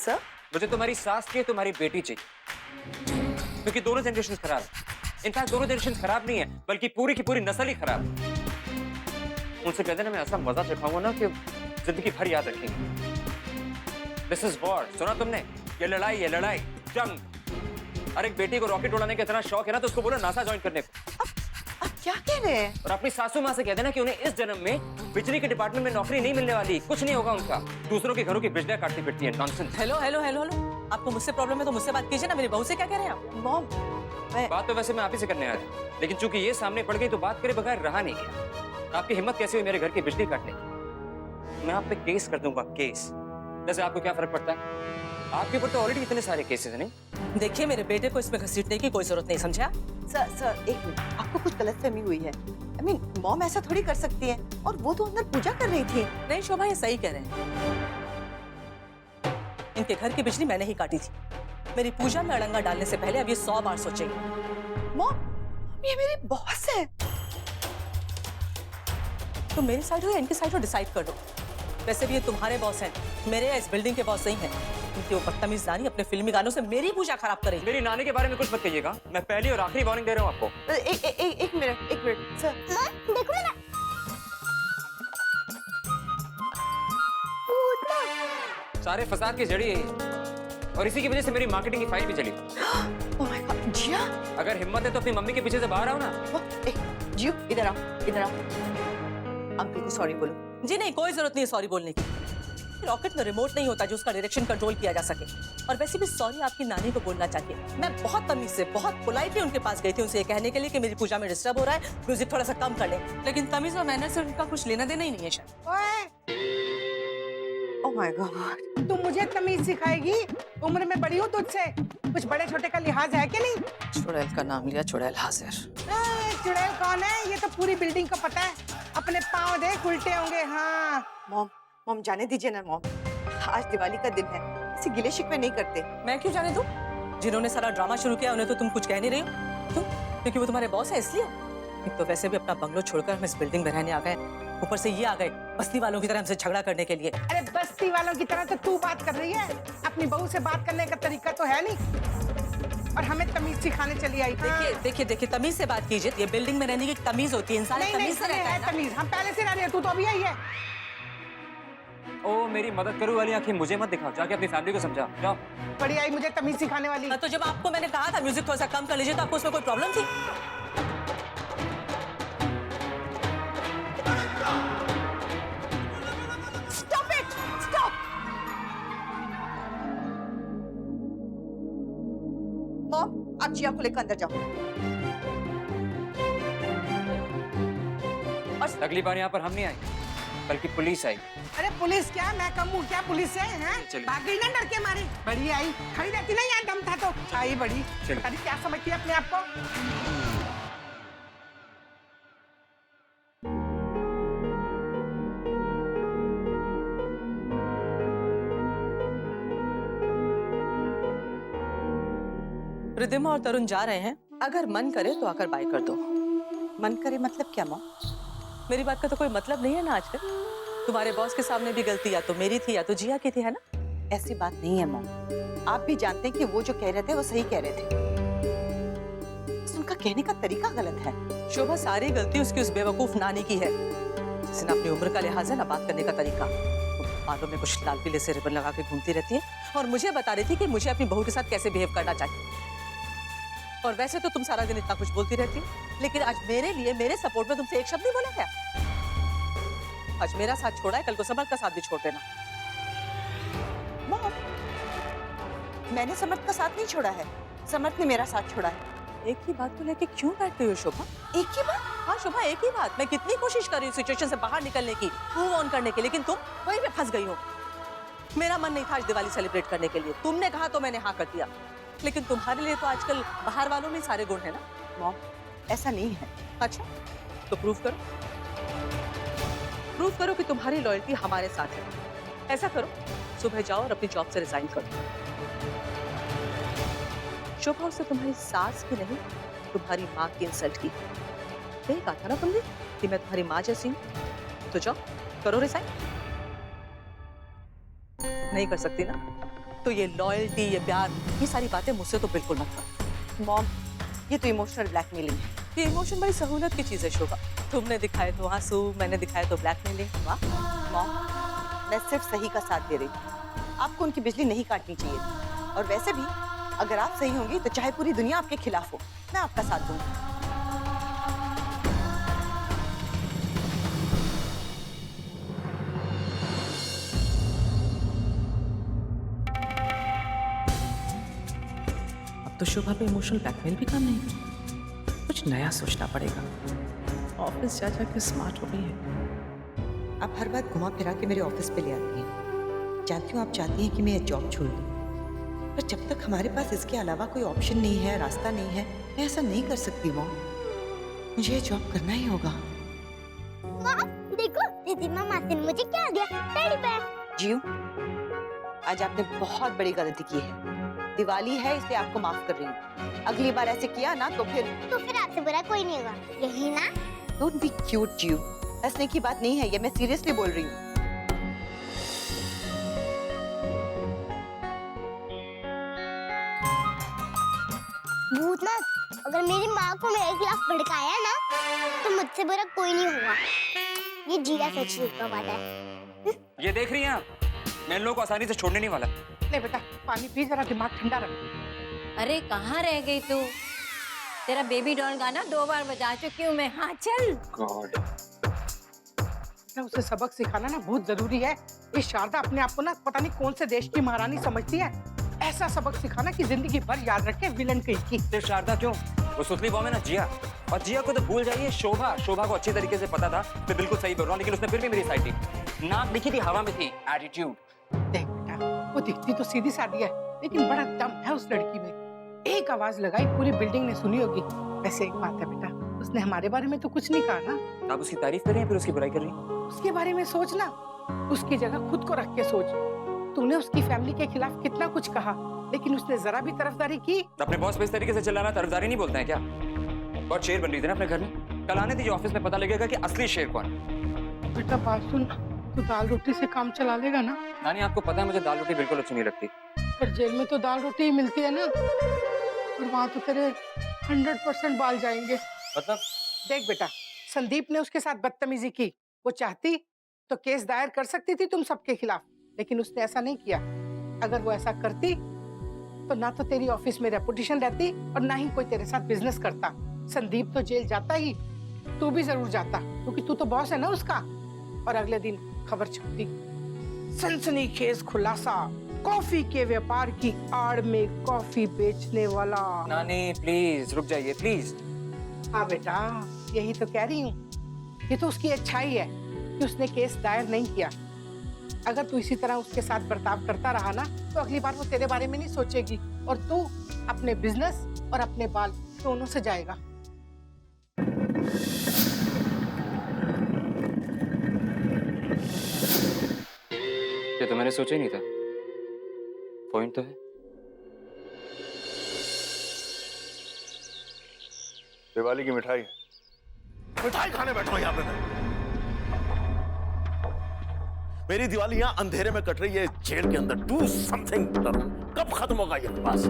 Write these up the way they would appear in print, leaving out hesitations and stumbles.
Sir? मुझे तुम्हारी सास चाहिए, तुम्हारी बेटी चाहिए, क्योंकि दोनों जनरेशन खराब है। इनफैक्ट दोनों जनरेशन खराब नहीं है, बल्कि पूरी की पूरी नस्ल ही खराब है। उनसे कहते ना मैं ऐसा मजा चखाऊंगा ना कि जिंदगी भर याद रखेंगे। दिस इज वॉर, सुना तुमने? ये लड़ाई, जंग। अरे एक बेटी को रॉकेट उड़ाने का इतना शौक है ना, तो उसको बोलो नासा ज्वाइन करने को। अब क्या कह रहे हैं? और अपनी सासू माँ से कह देना कि उन्हें इस जन्म में बिजली के डिपार्टमेंट में नौकरी नहीं मिलने वाली, कुछ नहीं होगा उनका। दूसरों के घरों की बिजलियां काटती फिरती है, nonsense. Hello hello hello hello, आपको मुझसे प्रॉब्लम है तो मुझसे बात कीजिए ना। मेरी बहू से क्या कह रहे हैं आप? मॉम, बात तो वैसे मैं आप ही से करने आया था, लेकिन चूंकि ये सामने पड़ गई तो बात करे बगैर रहा नहीं गया। आपकी हिम्मत कैसे हुई मेरे घर की बिजली काटने की? मैं आप पे केस कर दूंगा, केस। वैसे आपको क्या फर्क पड़ता है? आपके ऊपर तो ऑलरेडी इतने सारे केसेस हैं। नहीं, देखिए मेरे बेटे को इसमें घसीटने की कोई जरूरत नहीं, समझा? सर एक मिनट, आपको कुछ गलतफहमी हुई है। आई मीन मॉम ऐसा थोड़ी कर सकती है, और वो तो अंदर पूजा कर रही थी। नहीं शोभा, ये सही कह रहे हैं। इनके घर की बिजली मैंने ही काटी थी। मेरी पूजा में अड़ंगा डालने से पहले अब ये 100 बार सोचेंगे। मॉम, ये मेरी बॉस है। तुम मेरी साइड हो या इनकी साइड हो, डिसाइड कर दो। वैसे भी ये तुम्हारे बॉस हैं, मेरे या इस बिल्डिंग के बॉस नहीं हैं। इनकी वो बदतमीज नानी अपने फिल्मी गानों से मेरी पूजा खराब करेगी। मेरी नानी के बारे में कुछ मत कहिएगा, मैं पहली और आखिरी वार्निंग दे रहा हूँ आपको। एक मिनट सर। देखो ना, सारे फसाद की जड़ी है, और इसी की वजह से मेरी मार्केटिंग की फाइल भी चली। ओह माय गॉड, जिया। अगर हिम्मत है तो अपनी मम्मी के पीछे से बाहर आओ ना। जियो, इधर आओ, इधर आओ। अंकल को सॉरी बोलो। जी नहीं, कोई जरूरत नहीं है सॉरी बोलने की। रॉकेट में रिमोट नहीं होता जो उसका डायरेक्शन कंट्रोल किया जा सके। और वैसे भी सॉरी आपकी नानी को बोलना चाहिए। मैं बहुत तमीज से, बहुत पोलाइटली उनके पास गई थी उनसे ये कहने के लिए कि मेरी पूजा में डिस्टर्ब हो रहा है, म्यूजिक थोड़ा सा कम कर ले। लेकिन तमीज और मैनर से उनका कुछ लेना देना ही नहीं है शायद। ओह माय गॉड, तू मुझे तमीज सिखाएगी? उम्र में बड़ी हूँ तुझसे, कुछ बड़े छोटे का लिहाज है कि नहीं? चुड़ैल का नाम लिया, चुड़ैल हाजिर। चुड़ैल कौन है? ये तो पूरी बिल्डिंग को पता है। अपने पाँव देख उल्टे होंगे। हाँ मॉम जाने दीजिए ना मॉम, आज दिवाली का दिन है, ऐसे गिले शिकवे नहीं करते। मैं क्यों जाने दूं? जिन्होंने सारा ड्रामा शुरू किया उन्हें तो तुम कुछ कह नहीं रही हो। तुम क्योंकि वो तुम्हारे बॉस है इसलिए। एक तो वैसे भी अपना बंगलो छोड़कर हम इस बिल्डिंग में रहने आ गए, ऊपर से ये आ गए बस्ती वालों की तरह हमसे झगड़ा करने के लिए। अरे बस्ती वालों की तरह तो तू बात कर रही है। अपनी बहू से बात करने का तरीका तो है नहीं, और हमें तमीज सिखाने चली आई। देखिए तमीज से बात कीजिए। ये बिल्डिंग में रहने की तमीज होती है, इंसान तमीज से रहता है ना। तमीज हम पहले से रह रहे हैं, तू तो अभी आई है। ओ मेरी मदद करो वाली आंखें मुझे मत दिखाओ, जाके अपनी फैमिली को समझाओ, जाओ। बड़ी आई मुझे तमीज सिखाने वाली। तो जब आपको मैंने कहा था म्यूजिक थोड़ा सा कम कर लीजिए, तो आपको उसमें कोई प्रॉब्लम थी? Stop it, stop. मॉम, आप जिया को लेकर अंदर जाओ। और अगली बार यहाँ पर हम नहीं आए, बल्कि पुलिस आई। अरे पुलिस क्या, मैं कम हूँ क्या पुलिस से? चलिए। भाग गई ना डर के मारी। बड़ी आई, खड़ी रहती नहीं, यहाँ दम था तो आई बड़ी। चलिए। अरे क्या समझती है अपने आप को? रिद्धिमा और तरुण जा रहे हैं, अगर मन करे तो आकर बाय कर दो। मन करे मतलब क्या मॉम? मेरी बात का तो कोई मतलब नहीं है ना आजकल। तुम्हारे बॉस के सामने भी गलती या तो मेरी थी या तो जिया की थी, है ना? ऐसी बात नहीं है मॉम, आप भी जानते हैं कि वो जो कह रहे थे वो सही कह रहे थे, बस उनका कहने का तरीका गलत है। शोभा, सारी गलती उसकी उस बेवकूफ नानी की है, जिसने अपनी उम्र का लिहाज है ना बात करने का तरीका। बालों में कुछ लाल पीले से रिबन लगा के घूमती रहती है और मुझे बता रही थी कि मुझे अपनी बहू के साथ कैसे बिहेव करना चाहिए। और वैसे तो तुम सारा दिन इतना कुछ बोलती रहती हो, लेकिन आज मेरे लिए, मेरे सपोर्ट में तुमसे एक शब्द नहीं बोला क्या? आज मेरा साथ छोड़ा है, कल को समर्थ का साथ भी छोड़ देना। मॉम, मैंने समर्थ का साथ नहीं छोड़ा है, समर्थ ने मेरा साथ छोड़ा है। एक ही बात को लेके क्यों बैठते हो शोभा? एक ही बात? हाँ शोभा, एक ही बात। मैं कितनी कोशिश कर रही हूँ सिचुएशन से बाहर निकलने की, मूव ऑन करने की, लेकिन तुम वहीं पे फंस गई हो। मेरा मन नहीं था आज दिवाली सेलिब्रेट करने के लिए, तुमने कहा तो मैंने हाँ कर दिया, लेकिन तुम्हारे लिए तो आजकल बाहर वालों में सारे गुण है ना। मॉम, ऐसा नहीं है। अच्छा तो प्रूव करो, प्रूव करो कि तुम्हारी लॉयल्टी हमारे साथ है। ऐसा करो, सुबह जाओ और अपनी जॉब से रिजाइन करो। शोभा उससे तुम्हारी सास की नहीं, तुम्हारी माँ की इंसल्ट की। यही कहा था ना तुमने कि मैं तुम्हारी माँ जैसी हूँ, तो जाओ करो रिजाइन। नहीं कर सकती ना, तो ये लॉयल्टी, ये प्यार, ये सारी बातें मुझसे तो बिल्कुल मत करो। मॉम, ये तो इमोशनल ब्लैकमेलिंग है। ये इमोशन बड़ी सहूलत की चीज है शोभा। तुमने दिखाए तो आंसू, मैंने दिखाए तो ब्लैकमेलिंग। वाह। मॉम, मैं सिर्फ सही का साथ दे रही हूँ। आपको उनकी बिजली नहीं काटनी चाहिए थी। और वैसे भी अगर आप सही होंगी तो चाहे पूरी दुनिया आपके खिलाफ हो, मैं आपका साथ दूंगी। अब तो शोभा पे इमोशनल ब्लैकमेल भी काम नहीं, कुछ नया सोचना पड़ेगा। ऑफिस जा जाके स्मार्ट हो गई है। आप हर बात घुमा फिरा के मेरे ऑफिस पे ले आती हैं। जानती हूँ आप चाहती हैं कि मैं ये जॉब छोड़ दूँ, पर जब तक हमारे पास इसके अलावा कोई ऑप्शन नहीं है, रास्ता नहीं है, मैं ऐसा नहीं कर सकती मॉम। मुझे ये जॉब करना ही होगा। माँ, देखो दीदी मामा ने मुझे क्या दिया? Teddy bear. जियो, आज आपने बहुत बड़ी गलती की है। दिवाली है इसलिए आपको माफ कर रही हूँ। अगली बार ऐसे किया ना तो फिर आपसे बुरा कोई नहीं होगा, यही ना? डोंट बी क्यूट जियो, हंसने की बात नहीं है ये, मैं सीरियसली बोल रही हूँ। भूतनाथ, अगर मेरी माँ को मेरे खिलाफ भड़काया ना तो मुझसे बुरा कोई नहीं होगा। ये जिया सच का बात है। ये देख रही हैं आप, मैं इन लोगों को आसानी से छोड़ने नहीं वाला। ले बेटा, पानी पी, जरा दिमाग ठंडा रख। अरे कहाँ रह गई तू? तेरा बेबी डॉल गाना 2 बार बजा चुकी हूँ मैं। हाँ चल। गॉड, उसे सबक सिखाना ना बहुत जरूरी है। ये शारदा अपने आप को ना पता नहीं कौन से देश की महारानी समझती है। ऐसा सबक सिखाना कि जिंदगी भर याद रखे विलन कहीं की। सिर्फ शारदा क्यों, वो सुतली बॉम्ब है ना जिया, और जिया को तो भूल जाइए। शोभा को अच्छी तरीके से पता था मैं बिल्कुल सही बोल रहा हूँ, लेकिन उसने फिर भी मेरी साइड ली। नाक लिखी थी हवा में थी, एटीट्यूड। देख बेटा, वो दिखती तो सीधी सादी है, लेकिन बड़ा दम है उस लड़की में। एक आवाज लगाई पूरी बिल्डिंग ने सुनी होगी। वैसे एक बात है बेटा, उसने हमारे बारे में तो कुछ नहीं कहा ना। आप उसकी तारीफ कर रही हैं फिर उसकी बुराई कर रही हैं। उसके बारे में सोचना, उसकी जगह खुद को रख के सोच। तूने उसकी फैमिली के खिलाफ कितना कुछ कहा, लेकिन उसने जरा भी तरफदारी की? अपने बॉस पे इस तरीके से चिल्लाना तरफदारी नहीं बोलते हैं क्या? बहुत शेर बन रही थी ना अपने घर में। कल आने दीजिए ऑफिस में, पता लगेगा कि असली शेर कौन। बेटा बात सुन, तू दाल रोटी से काम चला लेगा ना? नानी आपको पता है मुझे दाल रोटी बिल्कुल अच्छी नहीं लगती। पर जेल में तो दाल रोटी ही मिलती है ना, और वहाँ तो तेरे 100% बाल जाएंगे। मतलब? देख बेटा, संदीप ने उसके साथ बदतमीजी की। वो चाहती तो केस दायर कर सकती थी तुम सबके खिलाफ, लेकिन उसने ऐसा नहीं किया। अगर वो ऐसा करती तो ना तो तेरी ऑफिस में रेपुटेशन रहती और ना ही कोई तेरे साथ बिजनेस करता। संदीप तो जेल जाता ही, तू भी जरूर जाता, क्योंकि तू तो बॉस है ना उसका। और अगले दिन खबर छपती, सनसनीखेज खुलासा, कॉफी के व्यापार की आड़ में कॉफी बेचने वाला। नानी प्लीज रुक जाइए प्लीज। हाँ बेटा, यही तो कह रही हूँ। ये तो उसकी अच्छाई है कि उसने केस दायर नहीं किया। अगर तू इसी तरह उसके साथ बर्ताव करता रहा ना तो अगली बार वो तेरे बारे में नहीं सोचेगी, और तू अपने बिजनेस और अपने बाल दोनों से जाएगा। ये तो मैंने सोचा ही नहीं था। पॉइंट तो है। दिवाली की मिठाई खाने बैठा हूं यहाँ पे मैं। मेरी दिवाली यहाँ अंधेरे में कट रही है जेल के अंदर। Do something. कब खत्म होगा ये बकवास?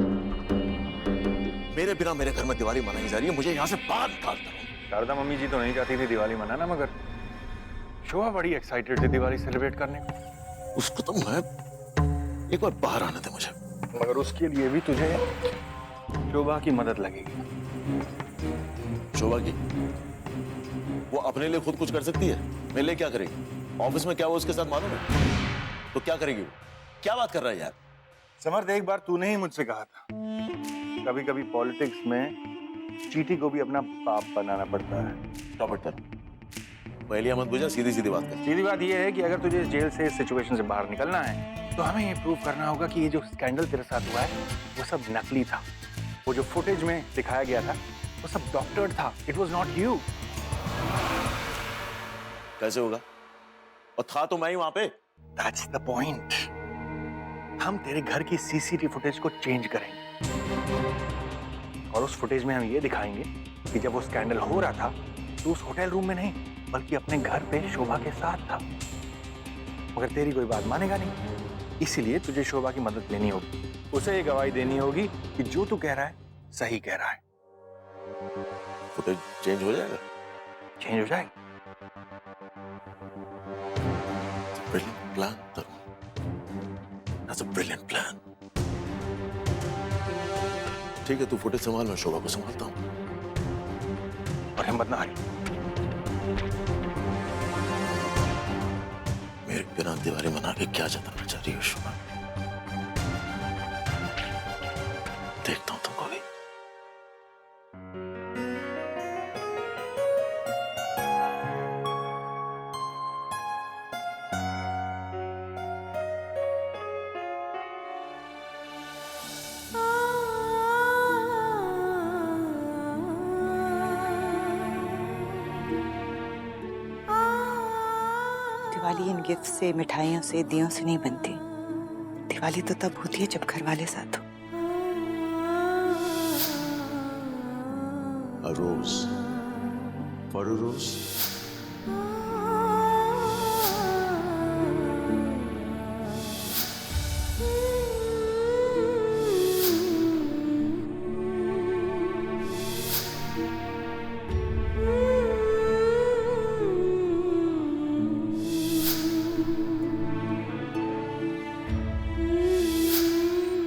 मेरे बिना मेरे घर में दिवाली मनाई जा रही है, मुझे यहाँ से बाहर निकालता हूँ। शारदा मम्मी जी तो नहीं चाहती थी दिवाली मनाना, मगर शोभा बड़ी एक्साइटेड थी दिवाली सेलिब्रेट करने को। उसको तो मैं एक बार बाहर आने दे मुझे। मगर उसके लिए भी तुझे शोभा की मदद लगेगी। शोभा की? वो अपने लिए खुद कुछ कर सकती है, मेरे लिए क्या करेगी? ऑफिस में क्या वो उसके साथ मालूम है? तो क्या करेगी वो? क्या बात कर रहा है यार? समर्थ, एक बार तूने ही मुझसे कहा था कभी कभी पॉलिटिक्स में चीटी को भी अपना बाप बनाना पड़ता है। क्या पड़ता है? पहले मत बुझा, सीधी सीधी बात कर। सीधी बात यह है कि अगर तुझे इस जेल से, इस सिचुएशन से बाहर निकलना है तो हमें ये प्रूव करना होगा कि ये जो स्कैंडल तेरे साथ हुआ है वो सब नकली था। वो जो फुटेज में दिखाया गया था वो सब डॉक्टर्ड था। It was not you. कैसे होगा? और था तो मैं ही वहां पे। That's the point. हम तेरे घर की सीसीटीवी फुटेज को चेंज करेंगे और उस फुटेज में हम ये दिखाएंगे कि जब वो स्कैंडल हो रहा था तो उस होटल रूम में नहीं बल्कि अपने घर पे शोभा के साथ था। मगर तेरी कोई बात मानेगा नहीं। इसीलिए तुझे शोभा की मदद लेनी होगी। उसे ये गवाही देनी होगी कि जो तू कह रहा है सही कह रहा है। फुटेज चेंज हो जाएगा? चेंज हो जाएगा। Brilliant plan Tarun, that's a brilliant plan. ठीक है, तू फुटेज संभाल, मैं शोभा को संभालता हूँ। और हिम्मत ना हारी। मेरे बिना दीवारी बना के क्या जताना चाह रही हो शोभा? देखता हूं तुमको भी। दिवाली इन गिफ्ट से, मिठाइयों से, दियों से नहीं बनती। दिवाली तो तब होती है जब घर वाले साथ हो। A rose for a rose.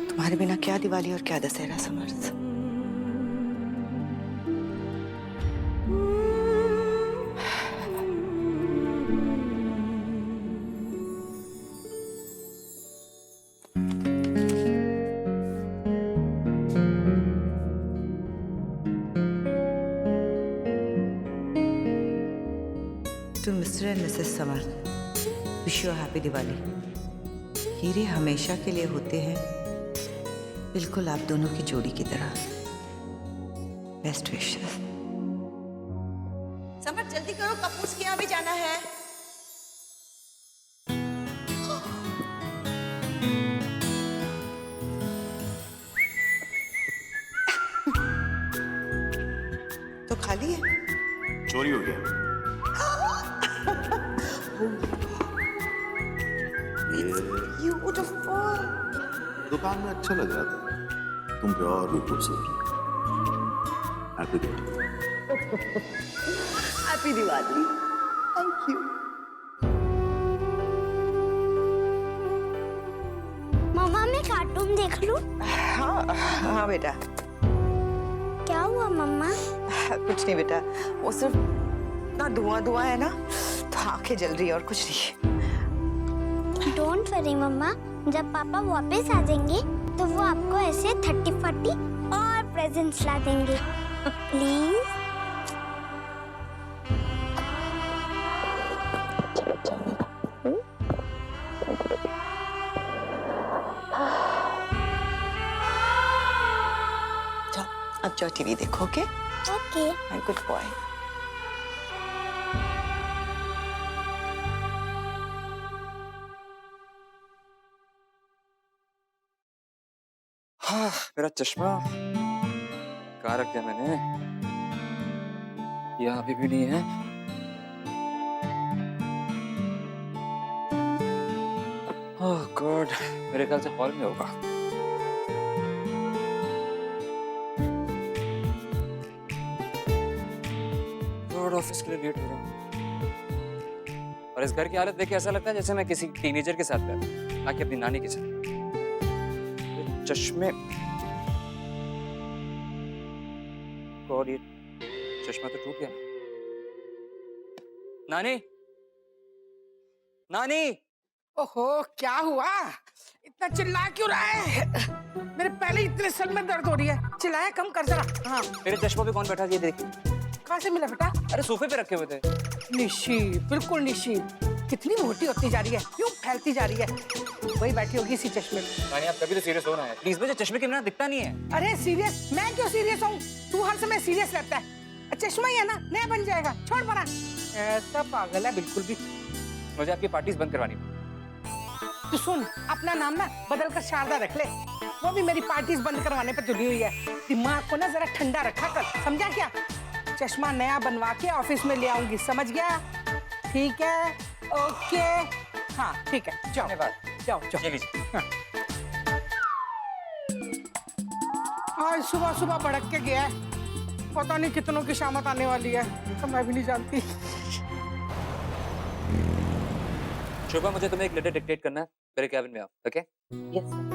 तुम्हारे बिना क्या दिवाली और क्या दशहरा समर्थ। To Mr. and Mrs. Samarth, wish you happy Diwali. हीरे हमेशा के लिए होते हैं, बिल्कुल आप दोनों की जोड़ी की तरह। Best wishes. समर्थ जल्दी करो, कपूस के यहाँ भी जाना है। तो खाली है? चोरी हो गया। Beautiful. दुकान में अच्छा लग रहा था, तुम पे और भी खूबसूरत। Happy Diwali. Happy Diwali. Thank you. मम्मा मैं कार्टून देख लूं? हाँ बेटा। क्या हुआ मम्मा? कुछ नहीं बेटा, वो सिर्फ ना धुआं है ना, तो आंखें जल रही है और कुछ नहीं। डोंट वरी मम्मा, जब पापा वापस आ जाएंगे तो वो आपको ऐसे 30-40 और प्रेजेंट्स ला देंगे। प्लीज। जाओ, अब जाओ टीवी देखो। Okay okay. My good boy. हाँ, मेरा चश्मा कहाँ रख दिया मैंने? यहाँ अभी भी नहीं है। ओह गॉड, मेरे ख्याल से हॉल में होगा। गॉड, ऑफिस के लिए लेट हो रहा हूँ। और इस घर की हालत देख के ऐसा लगता है जैसे मैं किसी टीनेजर के साथ रहता, ना कि अपनी नानी के साथ। चश्मे, गॉड, ये चश्मा तो टूट गया। नानी, नानी। ओहो, क्या हुआ? इतना चिल्ला क्यों रहा है? मेरे पहले इतने सर में दर्द हो रही है, चिल्लाया कम कर जरा। हाँ, मेरे चश्मा पे कौन बैठा, ये देखिए। कहाँ से मिला बेटा? अरे सोफे पे रखे हुए थे। निशी, बिल्कुल निशी। कितनी मोटी होती जा रही है, क्यों फैलती जा रही है? वही बैठी होगी इसी चश्मे में। नानी, आप कभी तो सीरियस होना है प्लीज, मुझे चश्मे के बिना दिखता नहीं है। अरे सीरियस? मैं क्यों सीरियस हूँ? तू हर समय सीरियस रहता है। चश्मा ही है ना, नया बन जाएगा, छोड़ पड़ा। ऐसा पागल है बिल्कुल भी। मुझे आपकी पार्टीज बंद करवानी। तू सुन, अपना नाम ना बदल कर शारदा रख ले। वो भी मेरी पार्टीज बंद करवाने पे तुली हुई है। दिमाग को ना जरा ठंडा रखा कर, समझा क्या? चश्मा नया बनवा के ऑफिस में ले आऊंगी, समझ गया? ठीक है, ओके। हाँ ठीक है, जाओ। धन्यवाद। जाओ जाओ। ये लीजिए। आज सुबह सुबह भड़क के गया है, पता नहीं कितनों की शामत आने वाली है, तो मैं भी नहीं जानती। शोभा, मुझे तुम्हें एक लेटर डिक्टेट करना है, मेरे कैबिन में आओ। ओके? Yes sir.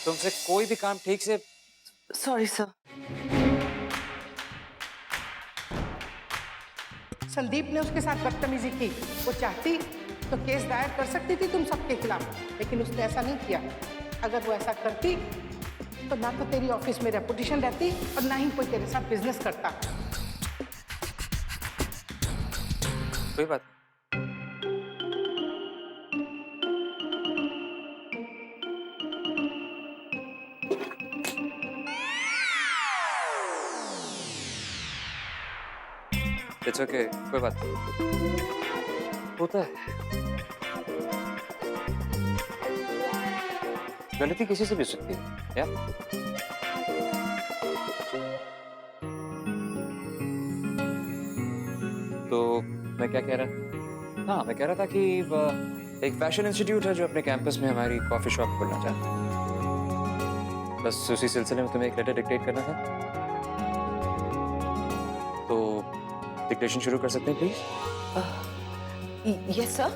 तुमसे कोई भी काम ठीक से सॉरी सर। संदीप ने उसके साथ बदतमीजी की, वो चाहती तो केस दायर कर सकती थी तुम सबके खिलाफ, लेकिन उसने ऐसा नहीं किया। अगर वो ऐसा करती तो ना तो तेरी ऑफिस में रेपुटेशन रहती और ना ही कोई तेरे साथ बिजनेस करता। कोई बात नहीं। इट्स ओके, कोई बात नहीं, होता है। गलती किसी से भी हो सकती है, या? तो मैं क्या कह रहा? हाँ, मैं कह रहा था कि एक फैशन इंस्टीट्यूट है जो अपने कैंपस में हमारी कॉफी शॉप खोलना चाहता है। बस उसी सिलसिले में तुम्हें एक लेटर डिक्टेट करना था, तो डिक्टेशन शुरू कर सकते हैं प्लीज? Yes sir.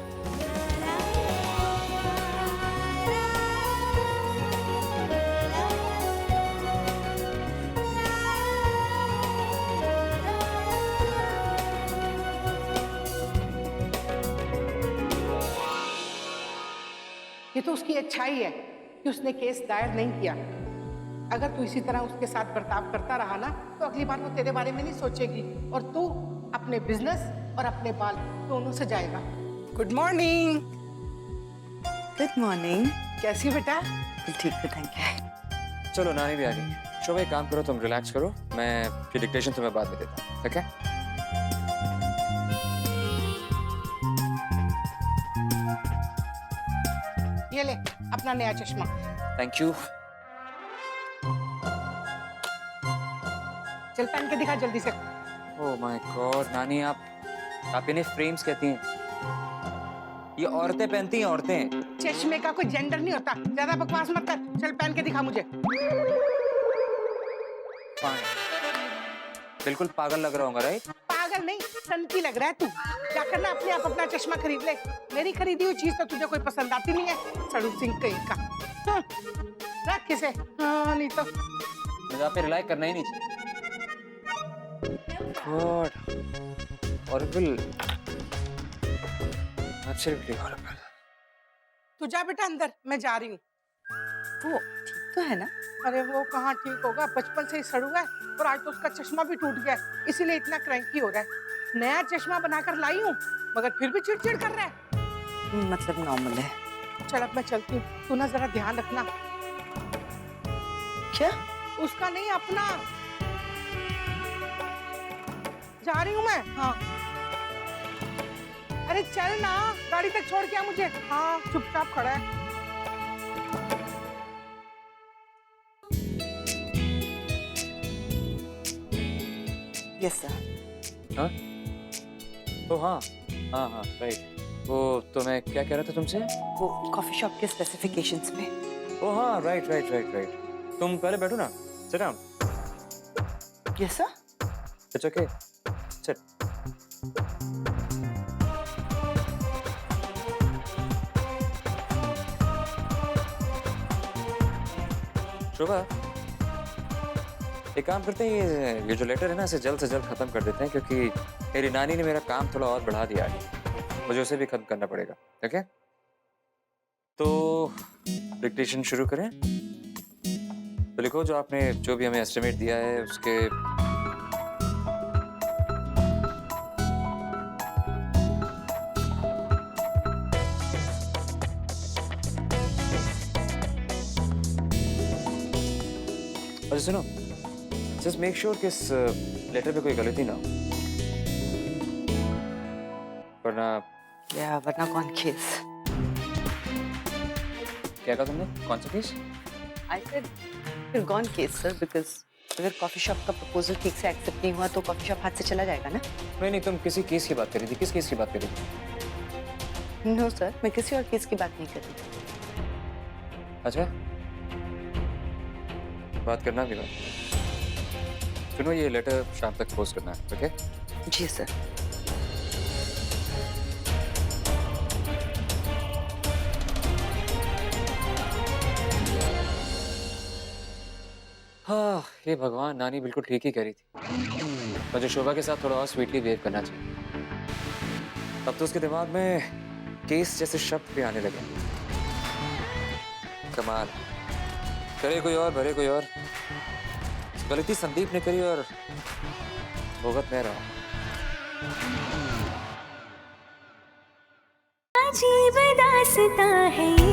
ये तो उसकी अच्छाई है कि उसने केस दायर नहीं किया। अगर तू इसी तरह उसके साथ बर्ताव करता रहा ना, तो अगली बार वो तेरे बारे में नहीं सोचेगी और तू अपने बिजनेस और अपने बाल दोनों से जाएगा। Good morning. Good morning. कैसी हो बेटा? ठीक है, थैंक यू। चलो, नानी भी आ गई। शोभा, एक काम करो, तुम रिलैक्स करो, मैं ये डिक्टेशन तुम्हें बाद में देता हूँ, ठीक है? ये ले अपना नया चश्मा। Thank you. चल पहन के दिखा जल्दी से। ओह माय गॉड, नानी आप इन्हें फ्रेम्स कहती हैं? ये औरतें पहनती हैं, औरतें। चश्मे का कोई जेंडर नहीं होता, ज्यादा बकवास मत कर। चल पहन के दिखा मुझे। फाइन। बिल्कुल पागल लग रहा होगा, राइट? पागल नहीं, सनकी लग रहा है तू। जाकर ना अपने आप अपना चश्मा खरीद ले। मेरी खरीदी हुई चीज तो तुझे कोई पसंद आती नहीं है, सड़ू सिंह कहीं का। रख किसे? हाँ, नहीं तो मुझे आप पे रिलाई करना ही नहीं चाहिए। God, horrible, absolutely horrible. तू जा बेटा अंदर, मैं जा रही हूँ। वो ठीक तो है ना? अरे वो कहाँ ठीक होगा, बचपन से ही सड़ुआ है और आज तो उसका चश्मा भी टूट गया है, इसीलिए इतना क्रैंकी हो रहा है। नया चश्मा बनाकर लाई हूँ मगर फिर भी चिड़चिड़ कर रहा है। मतलब नॉर्मल है। चल अब मैं चलती हूँ, तू ना जरा ध्यान रखना। क्या? उसका नहीं, अपना। जा रही हूँ मैं। हाँ, अरे चल ना, गाड़ी तक छोड़ के आ मुझे। हाँ, चुपचाप खड़ा है। Yes sir. हाँ? ओ हाँ, हाँ हाँ, राइट। वो तो मैं क्या कह रहा था तुमसे? वो कॉफी शॉप के स्पेसिफिकेशंस में। ओ हाँ, राइट राइट राइट राइट। तुम पहले बैठो ना, sit down. Yes sir. It's okay, sit. Shobha, एक काम करते हैं, ये जो लेटर है ना, इसे जल्द से जल्द खत्म कर देते हैं, क्योंकि मेरी नानी ने मेरा काम थोड़ा और बढ़ा दिया है, मुझे उसे भी खत्म करना पड़ेगा, ठीक है? तो डिक्टेशन शुरू करें? तो लिखो, जो आपने जो भी हमें एस्टिमेट दिया है उसके और सुनो, जस्ट मेक श्योर कि इस लेटर पे कोई गलती ना हो, वरना या वरना कौन केस? क्या कहा तुमने? कौन सा case? I said you're gone case, sir, because अगर कॉफी शॉप का प्रपोजल ठीक से एक्सेप्ट नहीं हुआ तो कॉफी शॉप हाथ से चला जाएगा ना? नहीं, तुम किसी केस की बात कर रही थी। किस केस की बात कर रही थी? नो सर, मैं किसी और केस की बात नहीं कर रही। अच्छा, बात करना भी बात। सुनो, ये लेटर शाम तक पोस्ट करना है, ओके? जी सर। हाँ, ये भगवान, नानी बिल्कुल ठीक ही कह रही थी। मुझे शोभा के साथ थोड़ा और स्वीटली बिहेव करना चाहिए। अब तो उसके दिमाग में केस जैसे शब्द भी आने लगे। कमाल, करे कोई और भरे कोई और। गलती संदीप ने करी और भुगत मैं रहा। अजीब दास्तां है